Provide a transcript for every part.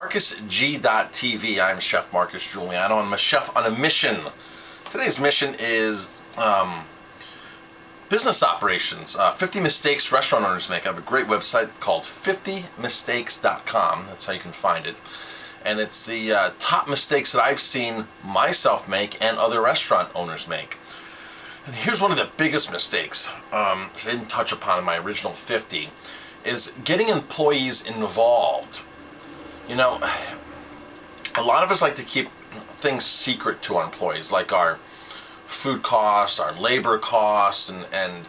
MarcusG.tv. I'm Chef Marcus Giuliano. I'm a chef on a mission. Today's mission is business operations. 50 mistakes restaurant owners make. I have a great website called 50mistakes.com. That's how you can find it. And it's the top mistakes that I've seen myself make and other restaurant owners make. And here's one of the biggest mistakes I didn't touch upon in my original 50 is getting employees involved. You know, a lot of us like to keep things secret to our employees, like our food costs, our labor costs, and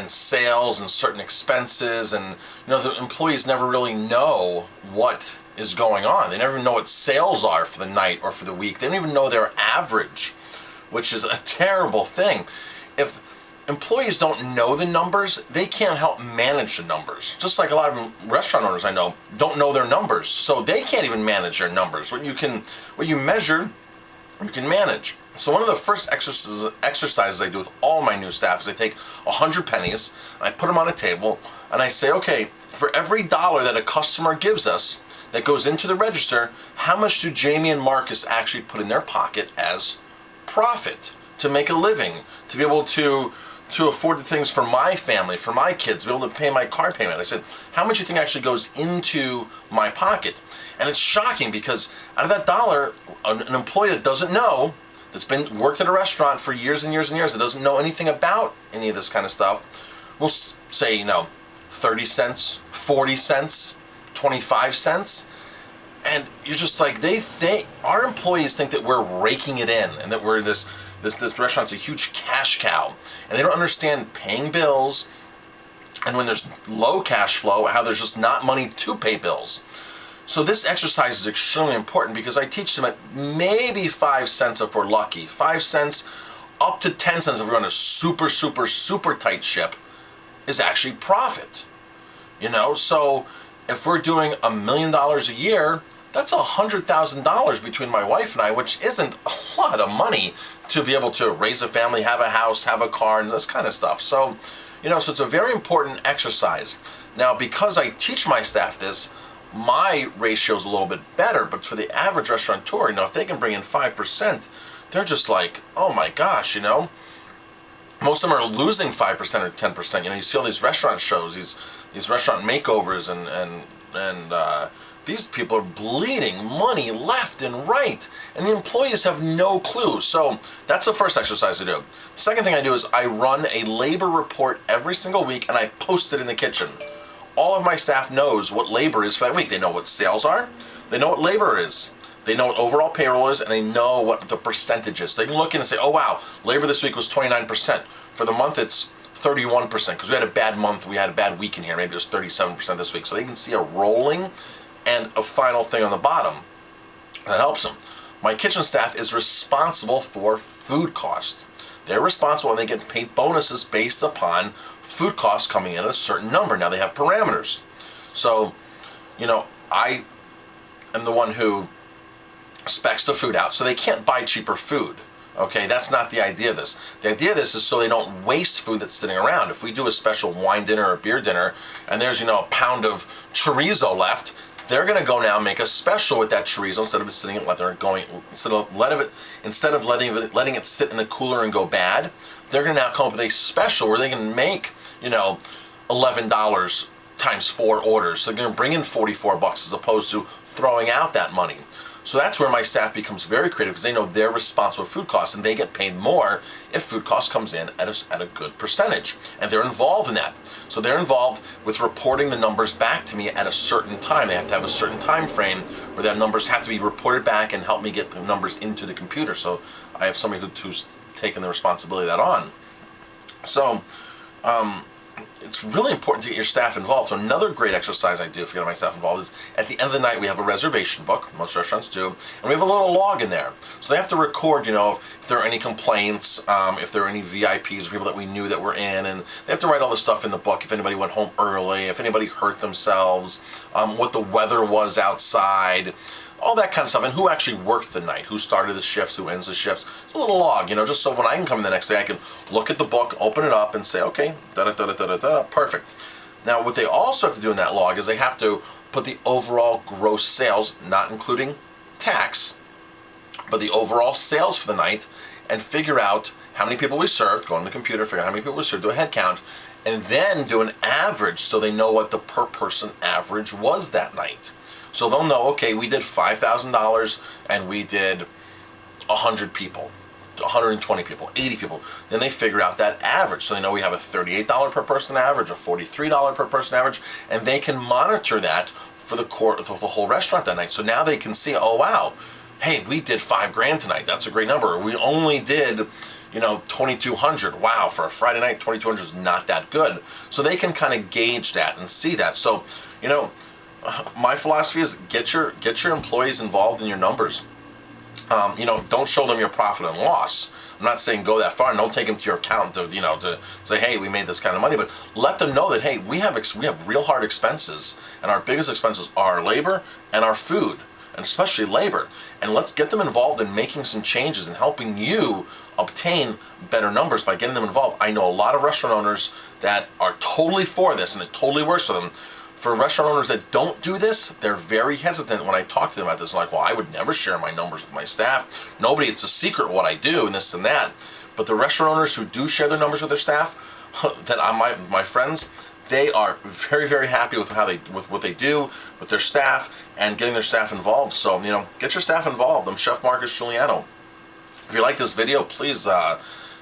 sales and certain expenses. And, you know, the employees never really know what is going on. They never know what sales are for the night or for the week. They don't even know their average, which is a terrible thing. If employees don't know the numbers, they can't help manage the numbers. Just like a lot of restaurant owners I know don't know their numbers, so they can't even manage their numbers. What you measure, you can manage. So one of the first exercises I do with all my new staff is I take 100 pennies, I put them on a table, and I say, okay, for every dollar that a customer gives us that goes into the register, how much do Jamie and Marcus actually put in their pocket as profit to make a living, to be able to afford the things for my family, for my kids, to be able to pay my car payment. I said, how much do you think actually goes into my pocket? And it's shocking because out of that dollar, an employee that doesn't know, that's been worked at a restaurant for years and years and years, that doesn't know anything about any of this kind of stuff, will say, you know, 30 cents, 40 cents, 25 cents. And you're just like, our employees think that we're raking it in and that we're this restaurant's a huge cash cow, and they don't understand paying bills, and when there's low cash flow, how there's just not money to pay bills. So this exercise is extremely important because I teach them at maybe 5 cents if we're lucky, 5 cents up to 10 cents if we're on a super tight ship is actually profit. You know, so if we're doing $1 million a year, that's $100,000 between my wife and I, which isn't a lot of money to be able to raise a family, have a house, have a car, and this kind of stuff. So, you know, so it's a very important exercise. Now, because I teach my staff this, my ratio is a little bit better, but for the average restaurateur, you know, if they can bring in 5%, they're just like, oh my gosh, you know. Most of them are losing 5% or 10%. You know, you see all these restaurant shows, these restaurant makeovers, and these people are bleeding money left and right, and the employees have no clue. So that's the first exercise I do. The second thing I do is I run a labor report every single week, and I post it in the kitchen. All of my staff knows what labor is for that week. They know what sales are, they know what labor is, they know what overall payroll is, and they know what the percentage is. So they can look in and say, oh wow, labor this week was 29%. For the month it's 31%, because we had a bad month, we had a bad week in here, maybe it was 37% this week. So they can see a rolling and a final thing on the bottom. That helps them. My kitchen staff is responsible for food costs. They're responsible, and they get paid bonuses based upon food costs coming in at a certain number. Now they have parameters. So, you know, I am the one who specs the food out, so they can't buy cheaper food. Okay, that's not the idea of this. The idea of this is so they don't waste food that's sitting around. If we do a special wine dinner or beer dinner, and there's, you know, a pound of chorizo left, they're going to go now and make a special with that chorizo instead of it sitting, instead of letting it sit in the cooler and go bad. They're going to now come up with a special where they can make, you know, $11 times 4 orders. So they're going to bring in $44 as opposed to throwing out that money. So that's where my staff becomes very creative, because they know they're responsible for food costs, and they get paid more if food costs comes in at a good percentage. And they're involved in that. So they're involved with reporting the numbers back to me at a certain time. They have to have a certain time frame where their numbers have to be reported back and help me get the numbers into the computer. So I have somebody who's taken the responsibility of that on. So it's really important to get your staff involved. So another great exercise I do for getting my staff involved is at the end of the night we have a reservation book, most restaurants do, and we have a little log in there. So they have to record, you know, if there are any complaints, if there are any VIPs or people that we knew that were in, and they have to write all this stuff in the book, if anybody went home early, if anybody hurt themselves, what the weather was outside, all that kind of stuff, and who actually worked the night, who started the shifts, who ends the shifts. It's a little log, you know, just so when I can come in the next day, I can look at the book, open it up, and say, okay, da-da-da-da-da-da, perfect. Now, what they also have to do in that log is they have to put the overall gross sales, not including tax, but the overall sales for the night, and figure out how many people we served, go on the computer, figure out how many people we served, do a head count, and then do an average so they know what the per person average was that night. So they'll know, okay, we did $5,000 and we did 100 people, 120 people, 80 people. Then they figure out that average. So they know we have a $38 per person average, a $43 per person average, and they can monitor that for the whole restaurant that night. So now they can see, oh wow, hey, we did $5,000 tonight. That's a great number. We only did, 2,200. Wow, for a Friday night, 2,200 is not that good. So they can kind of gauge that and see that. So, my philosophy is get your employees involved in your numbers. Don't show them your profit and loss. I'm not saying go that far, and don't take them to your accountant to say, hey, we made this kind of money, but let them know that, hey, we have real hard expenses, and our biggest expenses are labor and our food, and especially labor. And let's get them involved in making some changes and helping you obtain better numbers by getting them involved. I know a lot of restaurant owners that are totally for this, and it totally works for them. For restaurant owners that don't do this, they're very hesitant when I talk to them about this. They're like, well, I would never share my numbers with my staff. It's a secret what I do and this and that. But the restaurant owners who do share their numbers with their staff, that my friends, they are very, very happy with with what they do with their staff and getting their staff involved. So, get your staff involved. I'm Chef Marcus Giuliano. If you like this video, please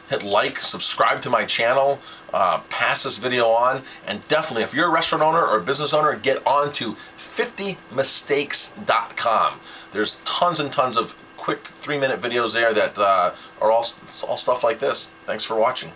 hit like, subscribe to my channel, pass this video on, and definitely, if you're a restaurant owner or a business owner, get on to 50mistakes.com. There's tons and tons of quick 3-minute videos there that are all stuff like this. Thanks for watching.